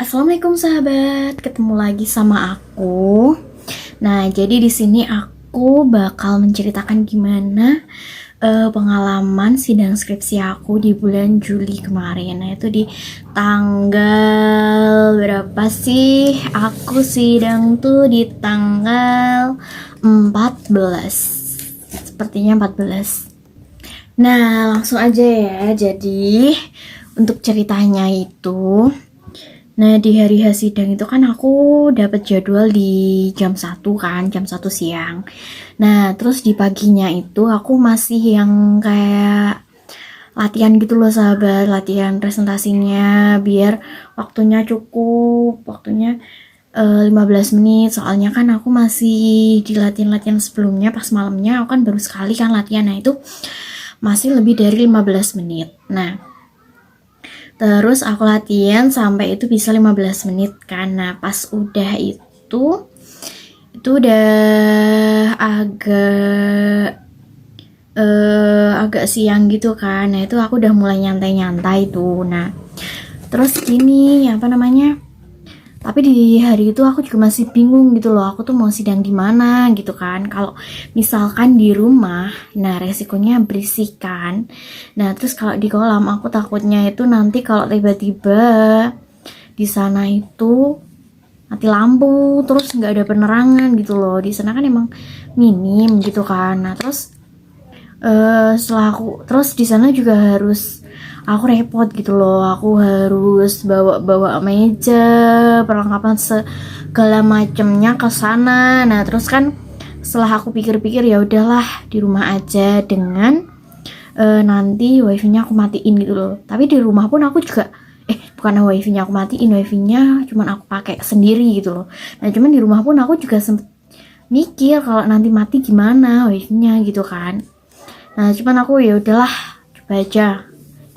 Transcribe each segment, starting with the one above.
Assalamualaikum sahabat, ketemu lagi sama aku. Nah, jadi di sini aku bakal menceritakan gimana pengalaman sidang skripsi aku di bulan Juli kemarin. Nah, itu di tanggal berapa sih? Aku sidang tuh di tanggal 14. Sepertinya 14. Nah, langsung aja ya. Jadi, untuk ceritanya itu, nah, di hari H sidang itu kan aku dapat jadwal di jam 1 kan, jam 1 siang. Nah, terus di paginya itu aku masih yang kayak latihan gitu loh sahabat, latihan presentasinya biar waktunya cukup, waktunya 15 menit. Soalnya kan aku masih di latihan-latihan sebelumnya pas malamnya, aku kan baru sekali kan latihan. Nah, itu masih lebih dari 15 menit. Nah, terus aku latihan sampai itu bisa 15 menit karena pas udah itu udah agak siang gitu kan. Nah, itu aku udah mulai nyantai-nyantai tuh. Nah, terus gini, apa namanya? Tapi di hari itu aku juga masih bingung gitu loh. Aku tuh mau sidang di mana gitu kan. Kalau misalkan di rumah, nah resikonya berisik kan. Nah, terus kalau di kolam aku takutnya itu nanti kalau tiba-tiba di sana itu mati lampu, terus nggak ada penerangan gitu loh. Di sana kan emang minim gitu kan. Nah, terus setelah aku terus di sana juga harus aku repot gitu loh, aku harus bawa meja, perlengkapan segala macemnya ke sana. Nah, terus kan setelah aku pikir-pikir ya udahlah di rumah aja dengan nanti wifi-nya aku matiin gitu loh. Tapi di rumah pun aku juga bukan wifi-nya aku matiin, wifi-nya cuman aku pakai sendiri gitu loh. Nah, cuman di rumah pun aku juga sempet mikir kalau nanti mati gimana wifi-nya gitu kan. Nah, cuman aku ya udahlah, coba aja,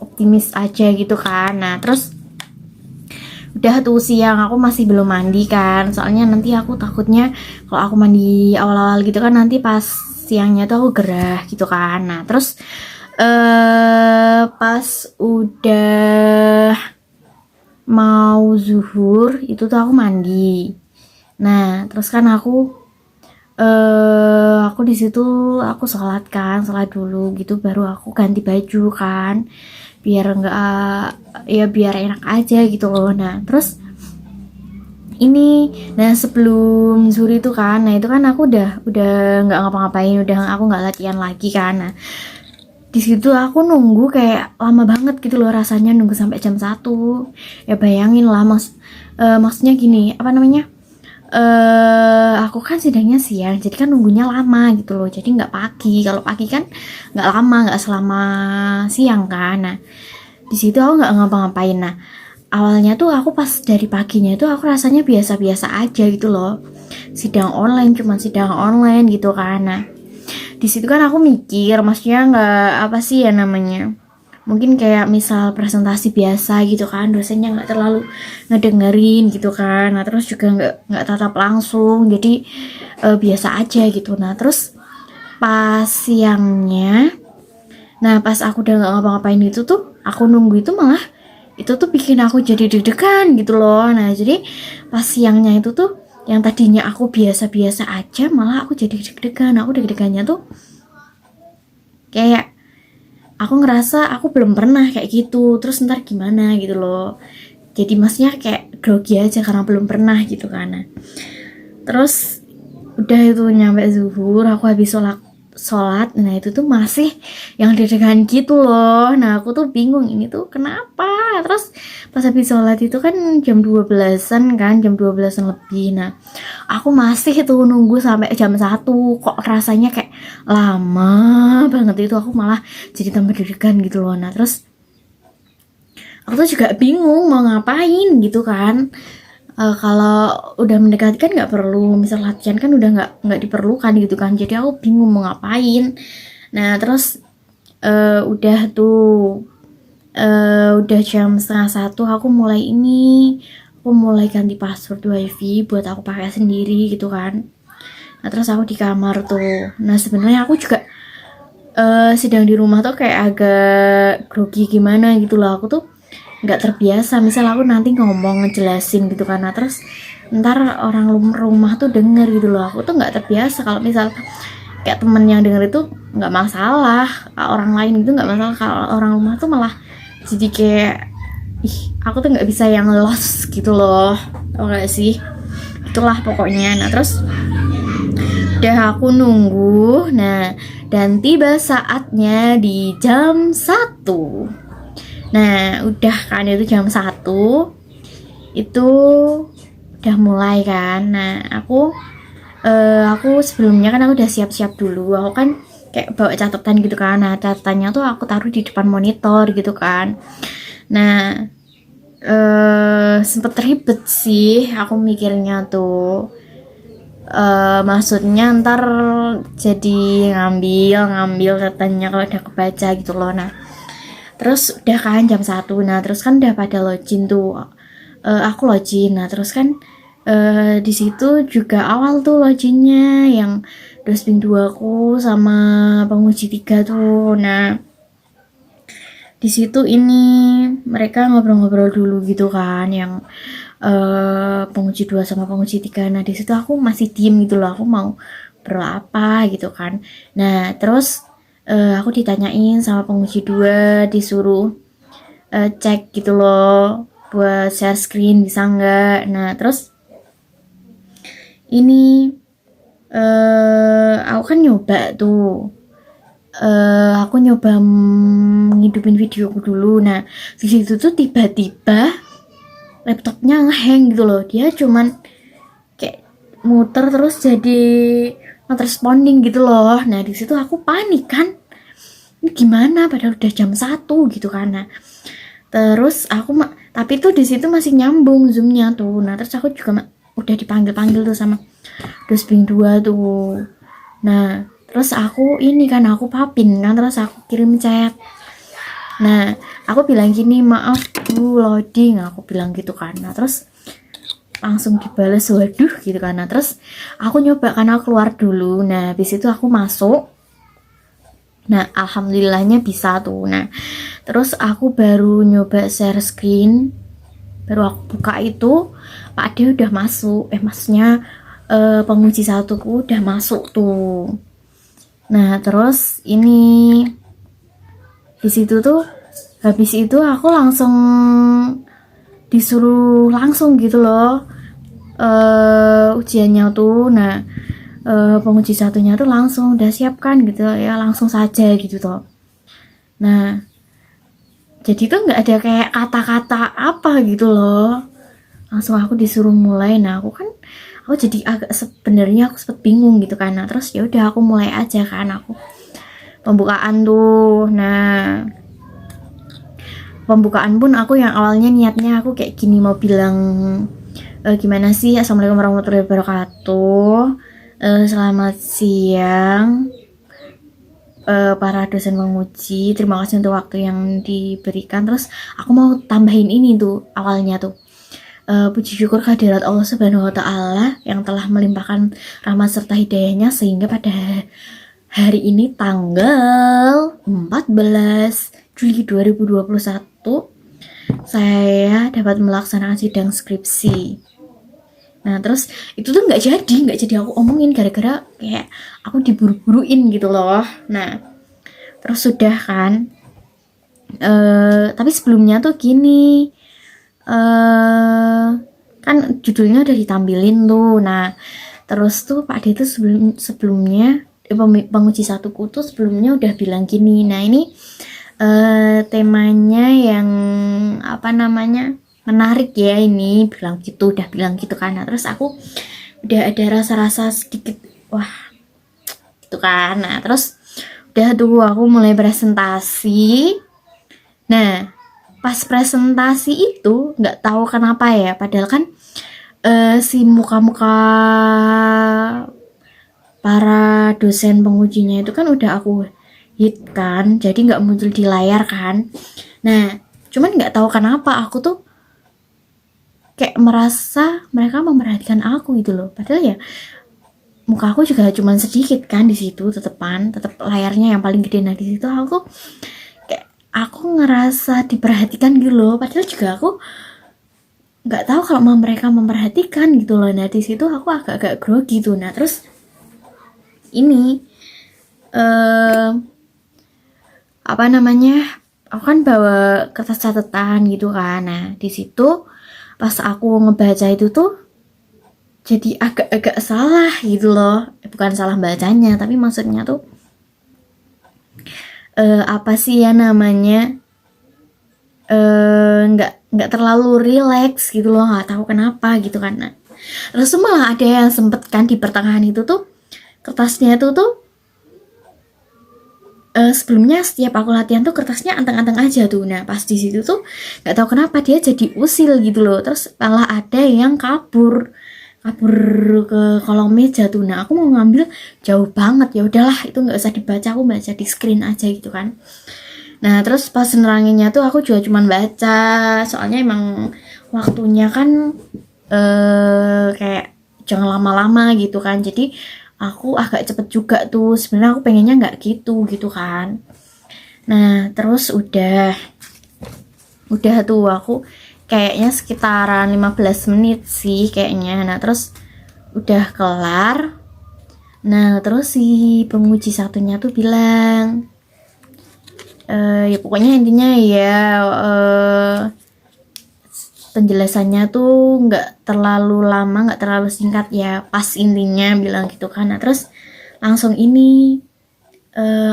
optimis aja gitu kan. Nah, terus udah tuh siang aku masih belum mandi kan, soalnya nanti aku takutnya kalau aku mandi awal-awal gitu kan nanti pas siangnya tuh aku gerah gitu kan. Nah, terus pas udah mau zuhur itu tuh aku mandi. Nah, terus kan aku di situ aku sholat dulu gitu, baru aku ganti baju kan biar enggak ya biar enak aja gitu loh. Nah, terus sebelum zuhur itu kan, nah itu kan aku udah nggak ngapa-ngapain, udah aku nggak latihan lagi kan. Nah, di situ aku nunggu kayak lama banget gitu loh, rasanya nunggu sampai jam 1. Ya bayangin lah, maksudnya gini, apa namanya, aku kan sidangnya siang, jadi kan nunggunya lama gitu loh, jadi nggak pagi. Kalau pagi kan nggak lama, nggak selama siang kan. Nah, di situ aku nggak ngapa-ngapain. Nah, awalnya tuh aku pas dari paginya itu aku rasanya biasa-biasa aja gitu loh, cuman sidang online gitu kan. Nah, di situ kan aku mikir, maksudnya nggak apa sih ya namanya, mungkin kayak misal presentasi biasa gitu kan, dosennya nggak terlalu ngedengerin gitu kan. Nah, terus juga nggak tatap langsung, jadi biasa aja gitu. Nah, terus pas siangnya, nah pas aku udah nggak ngapa-ngapain itu tuh, aku nunggu itu malah itu tuh bikin aku jadi deg-degan gitu loh. Nah, jadi pas siangnya itu tuh yang tadinya aku biasa-biasa aja malah aku jadi deg-degan. Aku deg-degannya tuh kayak aku ngerasa aku belum pernah kayak gitu, terus ntar gimana gitu loh. Jadi maksudnya kayak grogi aja karena belum pernah gitu kan. Nah, terus udah itu nyampe zuhur, aku habis sholat. Nah, itu tuh masih yang deg-degan gitu loh. Nah, aku tuh bingung ini tuh kenapa. Terus pas habis sholat itu kan jam 12-an kan, jam 12-an lebih. Nah, aku masih tuh nunggu sampai jam 1. Kok rasanya kayak lama banget itu, aku malah jadi tambah deg-degan gitu loh. Nah, terus aku tuh juga bingung mau ngapain gitu kan. Kalau udah mendekati kan nggak perlu, misal latihan kan udah nggak diperlukan gitu kan, jadi aku bingung mau ngapain. Nah, terus udah tuh udah jam setengah 1, aku mulai ganti password wifi buat aku pakai sendiri gitu kan. Nah, terus aku di kamar tuh. Nah, sebenarnya aku juga sidang di rumah tuh kayak agak grogi gimana gitu loh. Aku tuh nggak terbiasa. Misal aku nanti ngomong ngejelasin gitu kan, nah terus ntar orang rumah tuh denger gitu loh. Aku tuh nggak terbiasa kalau misal kayak temen yang denger itu nggak masalah, orang lain itu nggak masalah, kalau orang rumah tuh malah jadi kayak ih, aku tuh nggak bisa yang lost gitu loh, tau gak sih? Itulah pokoknya. Nah terus udah aku nunggu, nah dan tiba saatnya di jam 1. Nah udah kan itu jam 1 itu udah mulai kan. Nah aku sebelumnya kan aku udah siap-siap dulu, aku kan kayak bawa catatan gitu kan. Nah catatannya tuh aku taruh di depan monitor gitu kan. Nah sempet ribet sih aku mikirnya tuh. Maksudnya ntar jadi ngambil katanya kalau udah kebaca gitu loh. Nah terus udah kan jam 1, nah terus kan udah pada login tuh. Aku login, nah terus kan di situ juga awal tuh loginnya yang Dosping 2 aku sama penguji 3 tuh. Nah di situ ini mereka ngobrol-ngobrol dulu gitu kan, yang penguji 2 sama penguji 3. Nah di situ aku masih diem gitu loh, aku mau berapa gitu kan. Nah terus aku ditanyain sama penguji 2, disuruh cek gitu loh buat share screen bisa nggak. Nah terus ini aku kan nyoba tuh, aku nyoba ngidupin videoku dulu. Nah di situ tuh tiba-tiba laptopnya ngehang gitu loh, dia cuman kayak muter terus jadi not responding gitu loh. Nah di situ aku panik kan, ini gimana padahal udah jam 1 gitu kan. Nah terus aku tapi tuh di situ masih nyambung zoomnya tuh. Nah terus aku juga udah dipanggil tuh sama Dosping 2 tuh. Nah terus aku ini kan aku papin kan, terus aku kirim chat. Nah aku bilang gini, maaf bu loading, aku bilang gitu kan. Nah terus langsung dibales waduh gitu kan. Nah terus aku nyoba karena aku keluar dulu. Nah habis itu aku masuk. Nah alhamdulillahnya bisa tuh. Nah terus aku baru nyoba share screen, baru aku buka itu Pak Ade udah masuk. Maksudnya penguji 1ku udah masuk tuh. Nah terus ini di situ tuh habis itu aku langsung disuruh langsung gitu loh ujiannya tuh. Nah penguji 1-nya tuh langsung udah siapkan gitu ya, langsung saja gitu tuh. Nah jadi tuh nggak ada kayak kata-kata apa gitu loh, langsung aku disuruh mulai. Nah aku jadi agak sebenarnya aku sempet bingung gitu kan. Nah terus ya udah aku mulai aja kan, aku pembukaan tuh. Nah pembukaan pun aku yang awalnya niatnya aku kayak gini, mau bilang gimana sih, assalamualaikum warahmatullahi wabarakatuh, selamat siang para dosen penguji, terima kasih untuk waktu yang diberikan. Terus aku mau tambahin ini tuh awalnya tuh, puji syukur kehadirat Allah Subhanahu wa Ta'ala yang telah melimpahkan rahmat serta hidayahnya sehingga pada hari ini tanggal 14 Juli 2021 saya dapat melaksanakan sidang skripsi. Nah terus itu tuh nggak jadi aku omongin gara-gara kayak aku diburu-buruin gitu loh. Nah terus sudah kan, tapi sebelumnya tuh gini, kan judulnya udah ditampilin tuh. Nah terus tuh Pak Ade tuh sebelumnya penguji 1ku tuh sebelumnya udah bilang gini, nah ini temanya yang apa namanya menarik ya ini, udah bilang gitu kan. Nah terus aku udah ada rasa-rasa sedikit wah gitu kan. Nah terus udah tuh aku mulai presentasi. Nah pas presentasi itu nggak tahu kenapa ya, padahal kan si muka-muka para dosen pengujinya itu kan udah aku hit kan, jadi nggak muncul di layar kan. Nah cuman nggak tahu kenapa aku tuh kayak merasa mereka memperhatikan aku gitu loh, padahal ya muka aku juga cuman sedikit kan di situ, tetep layarnya yang paling gede. Nah di situ aku kayak aku ngerasa diperhatikan gitu loh, padahal juga aku nggak tahu kalau mereka memperhatikan gitu loh. Nah di situ aku agak-agak grogi tuh. Nah terus ini eh apa namanya, aku kan bawa kertas catatan gitu kan. Nah di situ pas aku ngebaca itu tuh jadi agak-agak salah gitu loh. Bukan salah bacanya, tapi maksudnya tuh apa sih ya namanya, nggak terlalu rileks gitu loh, nggak tahu kenapa gitu kan. Nah, terus malah ada yang sempet kan di pertengahan itu tuh kertasnya itu tuh sebelumnya setiap aku latihan tuh kertasnya anteng-anteng aja tuh. Nah pas di situ tuh nggak tahu kenapa dia jadi usil gitu loh, terus malah ada yang kabur kabur ke kolong meja tuh. Nah aku mau ngambil jauh banget, ya udahlah itu nggak usah dibaca, aku baca di screen aja gitu kan. Nah terus pas neranginnya tuh aku juga cuman baca, soalnya emang waktunya kan kayak jangan lama-lama gitu kan, jadi aku agak cepet juga tuh. Sebenarnya aku pengennya nggak gitu gitu kan. Nah terus udah tuh aku kayaknya sekitaran 15 menit sih kayaknya. Nah terus udah kelar. Nah terus si penguji satunya tuh bilang ya pokoknya intinya ya penjelasannya tuh nggak terlalu lama, nggak terlalu singkat ya, pas intinya bilang gitu kan. Nah terus langsung ini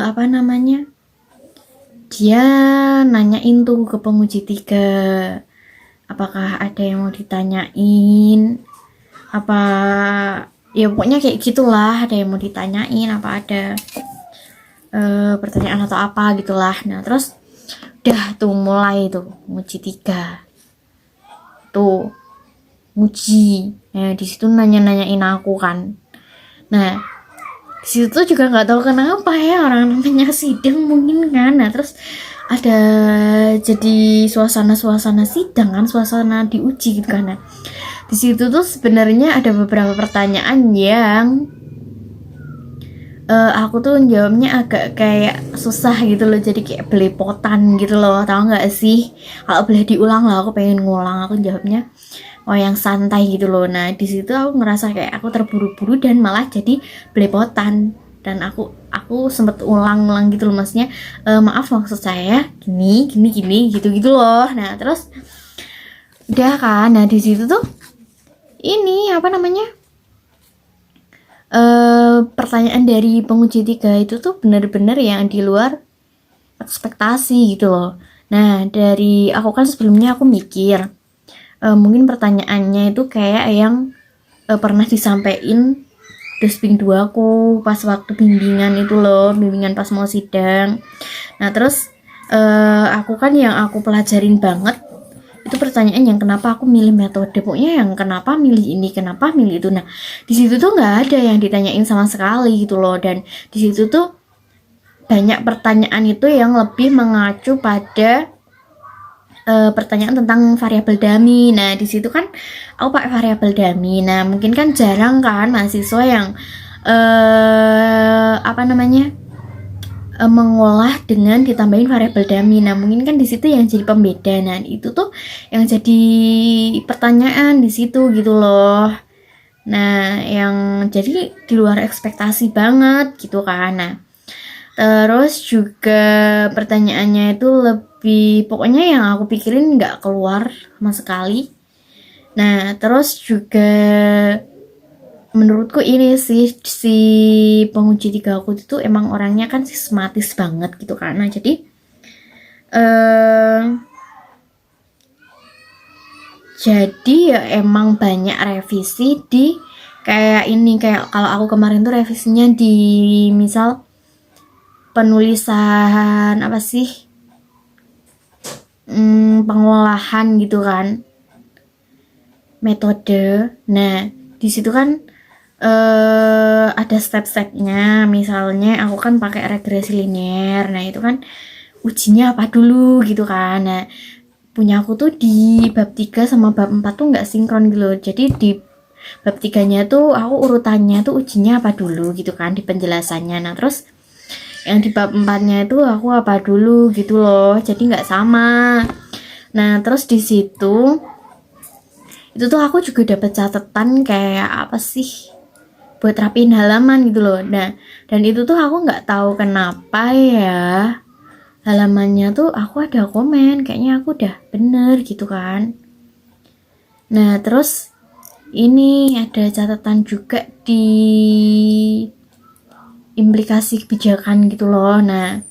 apa namanya, dia nanyain tuh ke penguji 3 apakah ada yang mau ditanyain, apa ya pokoknya kayak gitulah, ada yang mau ditanyain apa ada pertanyaan atau apa gitulah. Nah terus udah tuh mulai tuh penguji 3 tuh nguji. Nah di situ nanya-nanyain aku kan. Nah di situ tuh juga nggak tahu kenapa ya, orang namanya sidang mungkin kan. Nah terus ada jadi suasana sidang kan, suasana diuji gitu kan. Nah di situ tuh sebenarnya ada beberapa pertanyaan yang aku tuh jawabnya agak kayak susah gitu loh, jadi kayak belepotan gitu loh, tahu nggak sih? Kalau boleh diulang lah, aku pengen ngulang, aku jawabnya yang santai gitu loh. Nah di situ aku ngerasa kayak aku terburu-buru dan malah jadi belepotan, dan aku sempet ulang-ulang gitu loh, maksudnya maaf maksud saya gini gitu loh. Nah terus udah kan. Nah di situ tuh ini apa namanya, pertanyaan dari penguji 3 itu tuh bener-bener yang di luar ekspektasi gitu loh. Nah dari aku kan sebelumnya aku mikir mungkin pertanyaannya itu kayak yang pernah disampaikan dosping 2 aku pas waktu bimbingan itu loh, bimbingan pas mau sidang. Nah terus aku kan yang aku pelajarin banget itu pertanyaan yang kenapa aku milih metode, pokoknya yang kenapa milih ini, kenapa milih itu. Nah di situ tuh nggak ada yang ditanyain sama sekali gitu loh, dan di situ tuh banyak pertanyaan itu yang lebih mengacu pada pertanyaan tentang variabel dummy. Nah di situ kan aku pakai variabel dummy. Nah mungkin kan jarang kan mahasiswa yang apa namanya, mengolah dengan ditambahin variabel dummy. Nah mungkin kan di situ yang jadi pembeda. Nah itu tuh yang jadi pertanyaan di situ gitu loh. Nah yang jadi di luar ekspektasi banget gitu kan. Nah terus juga pertanyaannya itu lebih, pokoknya yang aku pikirin nggak keluar sama sekali. Nah terus juga menurutku ini sih si penguji 3 aku itu emang orangnya kan sistematis banget gitu kan. Nah jadi ya emang banyak revisi di kayak ini, kayak kalau aku kemarin tuh revisinya di misal penulisan apa sih, pengolahan gitu kan, metode. Nah di situ kan ada step-stepnya, misalnya aku kan pakai regresi linier. Nah itu kan ujinya apa dulu gitu kan. Nah punya aku tuh di bab 3 sama bab 4 tuh nggak sinkron gitu loh. Jadi di bab 3-nya tuh aku urutannya tuh ujinya apa dulu gitu kan di penjelasannya. Nah terus yang di bab 4-nya itu aku apa dulu gitu loh, jadi nggak sama. Nah terus di situ itu tuh aku juga dapat catatan kayak apa sih buat rapiin halaman gitu loh. Nah dan itu tuh aku nggak tahu kenapa ya, halamannya tuh aku ada komen kayaknya aku udah bener gitu kan. Nah terus ini ada catatan juga di implikasi kebijakan gitu loh. Nah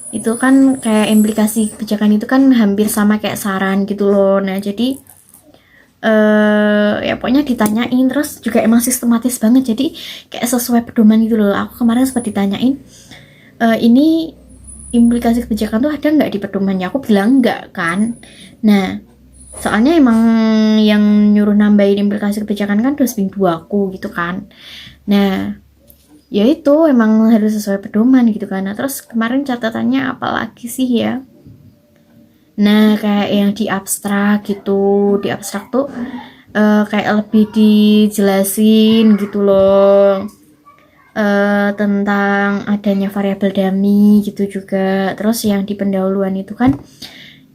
itu kan kayak implikasi kebijakan itu kan hampir sama kayak saran gitu loh. Nah jadi ya pokoknya ditanyain, terus juga emang sistematis banget, jadi kayak sesuai pedoman gitu loh. Aku kemarin sempat ditanyain ini implikasi kebijakan tuh ada nggak di pedomannya, aku bilang nggak kan. Nah soalnya emang yang nyuruh nambahin implikasi kebijakan kan dosen 2 aku gitu kan. Nah ya itu emang harus sesuai pedoman gitu kan. Nah terus kemarin catatannya apalagi sih ya, nah kayak yang di abstrak gitu, di abstrak tuh kayak lebih dijelasin gitu loh, tentang adanya variabel dummy gitu juga. Terus yang di pendahuluan itu kan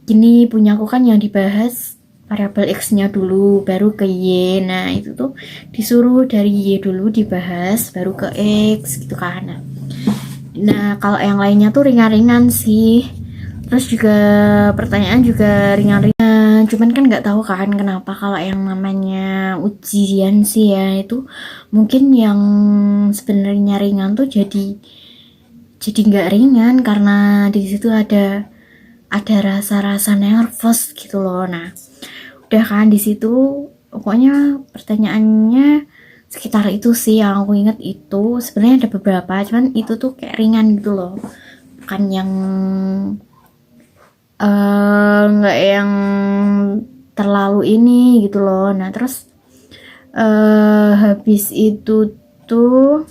gini punyaku kan yang dibahas variabel x-nya dulu baru ke y. Nah itu tuh disuruh dari y dulu dibahas baru ke x gitu kan. Nah kalau yang lainnya tuh ringan-ringan sih, terus juga pertanyaan juga ringan-ringan, cuman kan nggak tahu kan kenapa kalau yang namanya ujian sih ya itu mungkin yang sebenarnya ringan tuh jadi nggak ringan karena di situ ada rasa-rasa nervous gitu loh. Nah udah kan di situ pokoknya pertanyaannya sekitar itu sih yang aku inget. Itu sebenarnya ada beberapa cuman itu tuh kayak ringan gitu loh, bukan yang nggak yang terlalu ini gitu loh. Nah terus habis itu tuh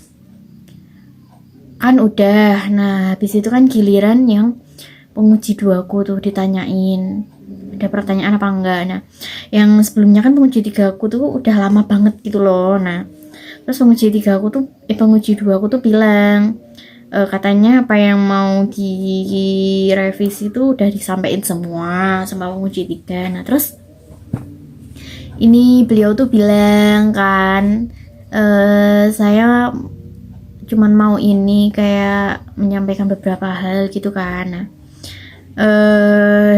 kan udah, nah habis itu kan giliran yang penguji 2 aku tuh ditanyain ada pertanyaan apa enggak. Nah yang sebelumnya kan penguji 3 aku tuh udah lama banget gitu loh. Nah terus penguji 2 aku tuh bilang katanya apa yang mau direvisi itu udah disampaikan semua sama penguji 3. Nah terus ini beliau tuh bilang kan saya cuman mau ini kayak menyampaikan beberapa hal gitu kan. Nah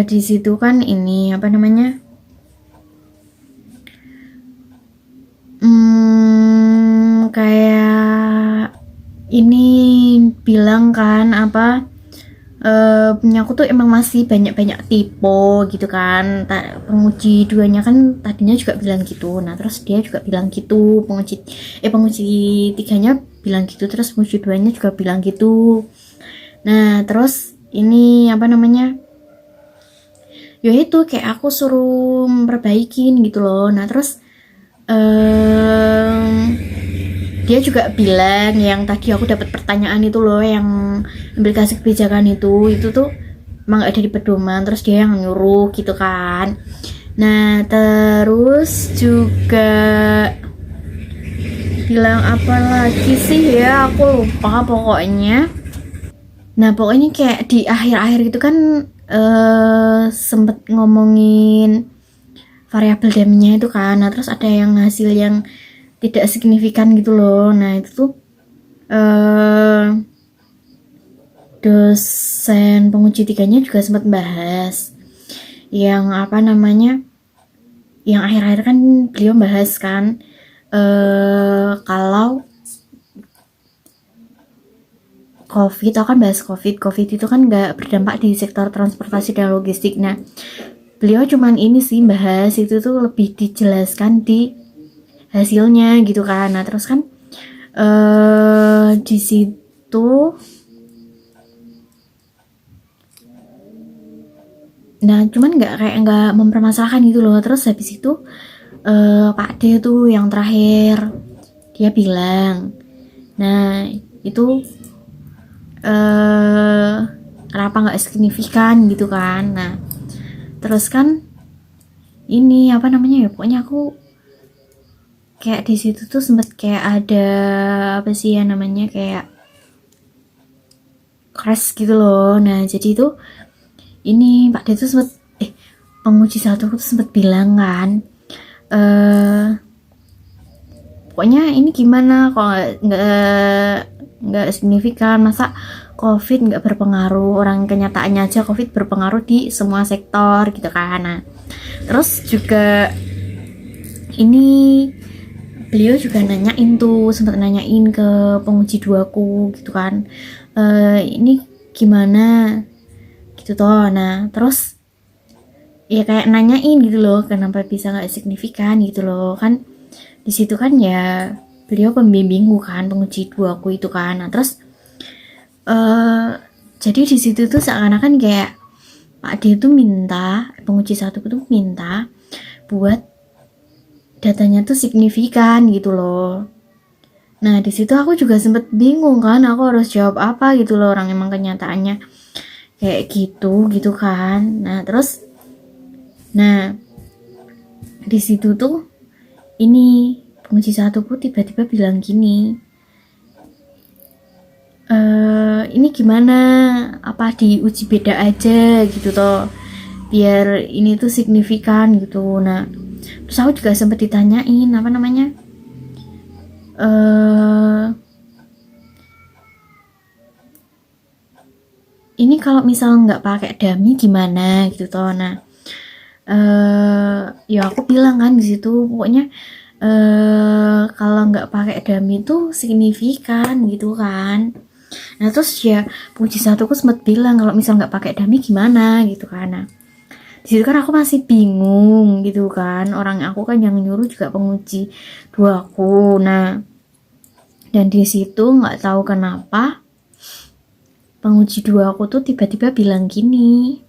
di situ kan ini apa namanya kayak ini bilang kan apa punya aku tuh emang masih banyak tipe gitu kan. Penguji 2-nya kan tadinya juga bilang gitu. Nah terus dia juga bilang gitu, penguji 3-nya bilang gitu, terus penguji 2-nya juga bilang gitu. Nah terus ini apa namanya ya itu kayak aku suruh memperbaikin gitu loh. Nah terus dia juga bilang yang tadi aku dapat pertanyaan itu loh, yang implikasi kebijakan itu tuh emang gak ada di pedoman, terus dia yang nyuruh gitu kan. Nah terus juga bilang apa lagi sih ya, aku lupa pokoknya. Nah pokoknya kayak di akhir-akhir itu kan sempet ngomongin variabel dummy-nya itu kan. Nah terus ada yang hasil yang tidak signifikan gitu loh. Nah itu tuh dosen penguji 3-nya juga sempat bahas yang apa namanya, yang akhir-akhir kan beliau bahas kan kalau COVID, aku kan bahas COVID itu kan nggak berdampak di sektor transportasi dan logistik. Nah beliau cuman ini sih bahas itu tuh lebih dijelaskan di hasilnya gitu kan. Nah terus kan di situ nah cuman nggak mempermasalahkan gitu loh. Terus habis itu Pak D tuh yang terakhir dia bilang, nah itu kenapa nggak signifikan gitu kan. Nah terus kan ini apa namanya ya, pokoknya aku kayak di situ tuh sempet kayak ada apa sih ya namanya, kayak crash gitu loh. Nah jadi itu ini Pak D tuh sempet penguji satu tuh sempet bilang kan, pokoknya ini gimana kok nggak signifikan, masa COVID nggak berpengaruh, orang kenyataannya aja COVID berpengaruh di semua sektor gitu kan. Nah terus juga ini beliau juga nanyain tuh, sempat nanyain ke penguji duaku gitu kan, ini gimana gitu toh. Nah terus ya kayak nanyain gitu loh, kenapa bisa nggak signifikan gitu loh kan. Di situ kan ya beliau pembimbingku kan, penguji duaku itu kan. Nah terus jadi di situ tuh seakan-akan kayak Pak D tuh minta, penguji satu tuh minta buat datanya tuh signifikan gitu loh. Nah di situ aku juga sempet bingung kan, aku harus jawab apa gitu loh, orang emang kenyataannya kayak gitu kan. Nah terus, nah di situ tuh ini penguji satuku tiba-tiba bilang gini, ini gimana, apa diuji beda aja gitu toh, biar ini tuh signifikan gitu. Nah terus aku juga sempet ditanyain apa namanya, ini kalau misal nggak pakai dummy gimana gitu toh. Nah ya aku bilang kan di situ pokoknya kalau nggak pakai dummy itu signifikan gitu kan. Nah terus ya penguji satuku sempat bilang kalau misal nggak pakai dummy gimana gitu kan. Nah di situ kan aku masih bingung gitu kan, orang aku kan yang nyuruh juga penguji duaku. Nah dan di situ nggak tahu kenapa penguji duaku tuh tiba-tiba bilang gini,